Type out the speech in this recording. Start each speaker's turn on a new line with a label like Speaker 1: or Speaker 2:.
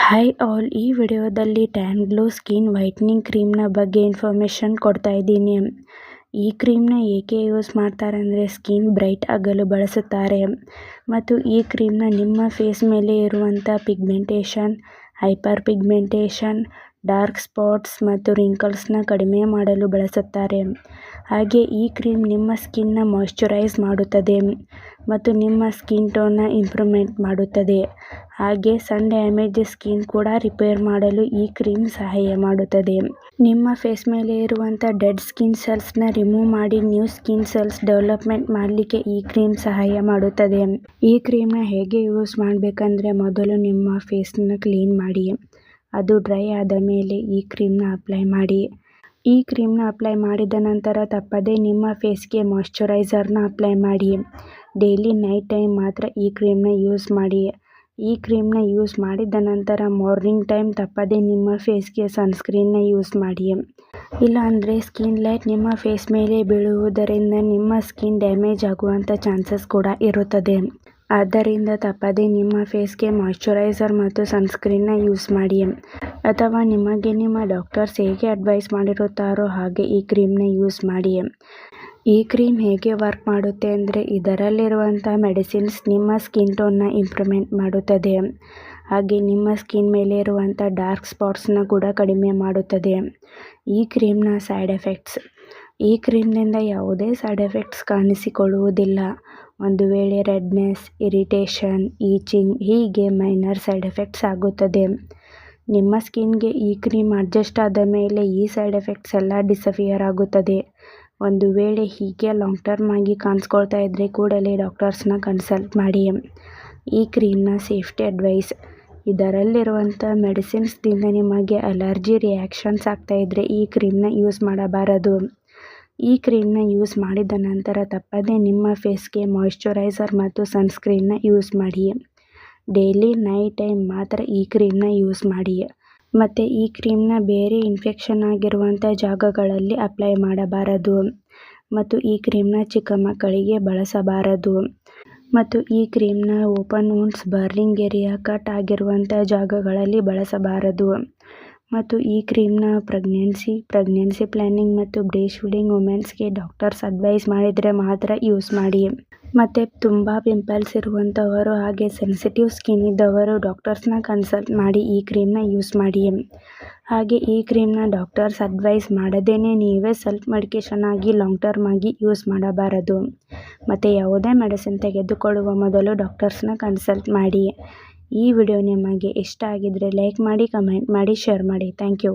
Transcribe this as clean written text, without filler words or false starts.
Speaker 1: Hi all, ಈ ವಿಡಿಯೋದಲ್ಲಿ tan glow skin whitening ಕ್ರೀಮ್ನ ಬಗ್ಗೆ ಇನ್ಫಾರ್ಮೇಷನ್ ಕೊಡ್ತಾ ಇದ್ದೀನಿ. ಈ ಕ್ರೀಮ್ನ ಏಕೆ ಯೂಸ್ ಮಾಡ್ತಾರೆ ಅಂದರೆ ಸ್ಕಿನ್ ಬ್ರೈಟ್ ಆಗಲು ಬಳಸುತ್ತಾರೆ ಮತ್ತು ಈ ಕ್ರೀಮ್ನ ನಿಮ್ಮ ಫೇಸ್ ಮೇಲೆ ಇರುವಂಥ pigmentation, hyper pigmentation, dark spots ಮತ್ತು ರಿಂಕಲ್ಸ್ನ ಕಡಿಮೆ ಮಾಡಲು ಬಳಸುತ್ತಾರೆ. ಹಾಗೆ ಈ ಕ್ರೀಮ್ ನಿಮ್ಮ ಸ್ಕಿನ್ನ ಮಾಯ್ಶ್ಚರೈಸ್ ಮಾಡುತ್ತದೆ ಮತ್ತು ನಿಮ್ಮ ಸ್ಕಿನ್ ಟೋನ್ನ ಇಂಪ್ರೂವ್ಮೆಂಟ್ ಮಾಡುತ್ತದೆ. ಹಾಗೆ ಸನ್ ಡ್ಯಾಮೇಜ್ ಸ್ಕಿನ್ ಕೂಡ ರಿಪೇರ್ ಮಾಡಲು ಈ ಕ್ರೀಮ್ ಸಹಾಯ ಮಾಡುತ್ತದೆ. ನಿಮ್ಮ ಫೇಸ್ ಮೇಲೆ ಇರುವಂಥ ಡೆಡ್ ಸ್ಕಿನ್ ಸೆಲ್ಸ್ನ ರಿಮೂವ್ ಮಾಡಿ ನ್ಯೂ ಸ್ಕಿನ್ ಸೆಲ್ಸ್ ಡೆವಲಪ್ಮೆಂಟ್ ಮಾಡಲಿಕ್ಕೆ ಈ ಕ್ರೀಮ್ ಸಹಾಯ ಮಾಡುತ್ತದೆ. ಈ ಕ್ರೀಮ್ನ ಹೇಗೆ ಯೂಸ್ ಮಾಡಬೇಕಂದ್ರೆ, ಮೊದಲು ನಿಮ್ಮ ಫೇಸ್ನ ಕ್ಲೀನ್ ಮಾಡಿ, ಅದು ಡ್ರೈ ಆದ ಮೇಲೆ ಈ ಕ್ರೀಮ್ನ ಅಪ್ಲೈ ಮಾಡಿ. ಈ ಕ್ರೀಮ್ನ ಅಪ್ಲೈ ಮಾಡಿದ ನಂತರ ತಪ್ಪದೇ ನಿಮ್ಮ ಫೇಸ್ಗೆ ಮಾಯ್ಶ್ಚರೈಸರ್ನ ಅಪ್ಲೈ ಮಾಡಿ. ಡೈಲಿ ನೈಟ್ ಟೈಮ್ ಮಾತ್ರ ಈ ಕ್ರೀಮ್ನ ಯೂಸ್ ಮಾಡಿ. ಈ ಕ್ರೀಮ್ನ ಯೂಸ್ ಮಾಡಿದ ನಂತರ ಮಾರ್ನಿಂಗ್ ಟೈಮ್ ತಪ್ಪದೇ ನಿಮ್ಮ ಫೇಸ್ಗೆ ಸನ್ಸ್ಕ್ರೀನ್ನ ಯೂಸ್ ಮಾಡಿ. ಇಲ್ಲಾಂದರೆ ಸ್ಕಿನ್ ಲೈಟ್ ನಿಮ್ಮ ಫೇಸ್ ಮೇಲೆ ಬೀಳುವುದರಿಂದ ನಿಮ್ಮ ಸ್ಕಿನ್ ಡ್ಯಾಮೇಜ್ ಆಗುವಂಥ ಚಾನ್ಸಸ್ ಕೂಡ ಇರುತ್ತದೆ. ಆದ್ದರಿಂದ ತಪ್ಪದೇ ನಿಮ್ಮ ಫೇಸ್ಗೆ ಮಾಯ್ಶ್ಚರೈಸರ್ ಮತ್ತು ಸನ್ಸ್ಕ್ರೀನ್ನ ಯೂಸ್ ಮಾಡಿ. ಅಥವಾ ನಿಮಗೆ ನಿಮ್ಮ ಡಾಕ್ಟರ್ಸ್ ಹೇಗೆ ಅಡ್ವೈಸ್ ಮಾಡಿರುತ್ತಾರೋ ಹಾಗೆ ಈ ಕ್ರೀಮ್ನ ಯೂಸ್ ಮಾಡಿ. ಈ ಕ್ರೀಮ್ ಹೇಗೆ ವರ್ಕ್ ಮಾಡುತ್ತೆ ಅಂದರೆ, ಇದರಲ್ಲಿರುವಂಥ ಮೆಡಿಸಿನ್ಸ್ ನಿಮ್ಮ ಸ್ಕಿನ್ ಟೋನ್ನ ಇಂಪ್ರೂವ್ಮೆಂಟ್ ಮಾಡುತ್ತದೆ. ಹಾಗೆ ನಿಮ್ಮ ಸ್ಕಿನ್ ಮೇಲೆ ಇರುವಂಥ ಡಾರ್ಕ್ ಸ್ಪಾಟ್ಸ್ನ ಕೂಡ ಕಡಿಮೆ ಮಾಡುತ್ತದೆ. ಈ ಕ್ರೀಮ್ನ ಸೈಡ್ ಎಫೆಕ್ಟ್ಸ್. ಈ ಕ್ರೀಮ್ನಿಂದ ಯಾವುದೇ ಸೈಡ್ ಎಫೆಕ್ಟ್ಸ್ ಕಾಣಿಸಿಕೊಳ್ಳುವುದಿಲ್ಲ. ಒಂದು ವೇಳೆ ರೆಡ್ನೆಸ್, ಇರಿಟೇಷನ್, ಈಚಿಂಗ್ ಹೀಗೆ ಮೈನರ್ ಸೈಡ್ ಎಫೆಕ್ಟ್ಸ್ ಆಗುತ್ತದೆ. ನಿಮ್ಮ ಸ್ಕಿನ್ಗೆ ಈ ಕ್ರೀಮ್ ಅಡ್ಜಸ್ಟ್ ಆದ ಮೇಲೆ ಈ ಸೈಡ್ ಎಫೆಕ್ಟ್ಸ್ ಎಲ್ಲ ಡಿಸಪಿಯರ್ ಆಗುತ್ತದೆ. ಒಂದು ವೇಳೆ ಹೀಗೆ ಲಾಂಗ್ ಟರ್ಮ್ ಆಗಿ ಕಾಣಿಸ್ಕೊಳ್ತಾ ಇದ್ದರೆ ಕೂಡಲೇ ಡಾಕ್ಟರ್ಸ್ನ ಕನ್ಸಲ್ಟ್ ಮಾಡಿ. ಈ ಕ್ರೀಮ್ನ ಸೇಫ್ಟಿ ಅಡ್ವೈಸ್. ಇದರಲ್ಲಿರುವಂಥ ಮೆಡಿಸಿನ್ಸ್ದಿಂದ ನಿಮಗೆ ಅಲರ್ಜಿ ರಿಯಾಕ್ಷನ್ಸ್ ಆಗ್ತಾ ಇದ್ದರೆ ಈ ಕ್ರೀಮ್ನ ಯೂಸ್ ಮಾಡಬಾರದು. ಈ ಕ್ರೀಮ್ನ ಯೂಸ್ ಮಾಡಿದ ನಂತರ ತಪ್ಪದೇ ನಿಮ್ಮ ಫೇಸ್ಗೆ ಮಾಯ್ಶ್ಚರೈಸರ್ ಮತ್ತು ಸನ್ಸ್ಕ್ರೀನ್ನ ಯೂಸ್ ಮಾಡಿ. ಡೈಲಿ ನೈಟ್ ಟೈಮ್ ಮಾತ್ರ ಈ ಕ್ರೀಮ್ನ ಯೂಸ್ ಮಾಡಿ. ಮತ್ತು ಈ ಕ್ರೀಮ್ನ ಬೇರೆ ಇನ್ಫೆಕ್ಷನ್ ಆಗಿರುವಂಥ ಜಾಗಗಳಲ್ಲಿ ಅಪ್ಲೈ ಮಾಡಬಾರದು. ಮತ್ತು ಈ ಕ್ರೀಮ್ನ ಚಿಕ್ಕ ಮಕ್ಕಳಿಗೆ ಬಳಸಬಾರದು. ಮತ್ತು ಈ ಕ್ರೀಮ್ನ open wounds, burning area, cut ಆಗಿರುವಂಥ ಜಾಗಗಳಲ್ಲಿ ಬಳಸಬಾರದು. ಮತ್ತು ಈ ಕ್ರೀಮ್ನ ಪ್ರೆಗ್ನೆನ್ಸಿ ಪ್ಲಾನಿಂಗ್ ಮತ್ತು ಬ್ರೇಸ್ಟ್ ಫೀಡಿಂಗ್ ವುಮೆನ್ಸ್ಗೆ ಡಾಕ್ಟರ್ಸ್ ಅಡ್ವೈಸ್ ಮಾಡಿದರೆ ಮಾತ್ರ ಯೂಸ್ ಮಾಡಿ. ಮತ್ತು ತುಂಬ ಪಿಂಪಲ್ಸ್ ಇರುವಂಥವರು ಹಾಗೆ ಸೆನ್ಸಿಟಿವ್ ಸ್ಕಿನ್ ಇದ್ದವರು ಡಾಕ್ಟರ್ಸ್ನ ಕನ್ಸಲ್ಟ್ ಮಾಡಿ ಈ ಕ್ರೀಮ್ನ ಯೂಸ್ ಮಾಡಿ. ಹಾಗೆ ಈ ಕ್ರೀಮ್ನ ಡಾಕ್ಟರ್ಸ್ ಅಡ್ವೈಸ್ ಮಾಡದೇನೆ ನೀವೇ ಸೆಲ್ಫ್ ಮೆಡಿಕೇಷನ್ ಆಗಿ ಲಾಂಗ್ ಟರ್ಮ್ ಆಗಿ ಯೂಸ್ ಮಾಡಬಾರದು. ಮತ್ತು ಯಾವುದೇ ಮೆಡಿಸಿನ್ ತೆಗೆದುಕೊಳ್ಳುವ ಮೊದಲು ಡಾಕ್ಟರ್ಸ್ನ ಕನ್ಸಲ್ಟ್ ಮಾಡಿ. ಈ ವಿಡಿಯೋ ನಿಮಗೆ ಇಷ್ಟ ಆಗಿದ್ದರೆ ಲೈಕ್ ಮಾಡಿ, ಕಮೆಂಟ್ ಮಾಡಿ, ಶೇರ್ ಮಾಡಿ. Thank you.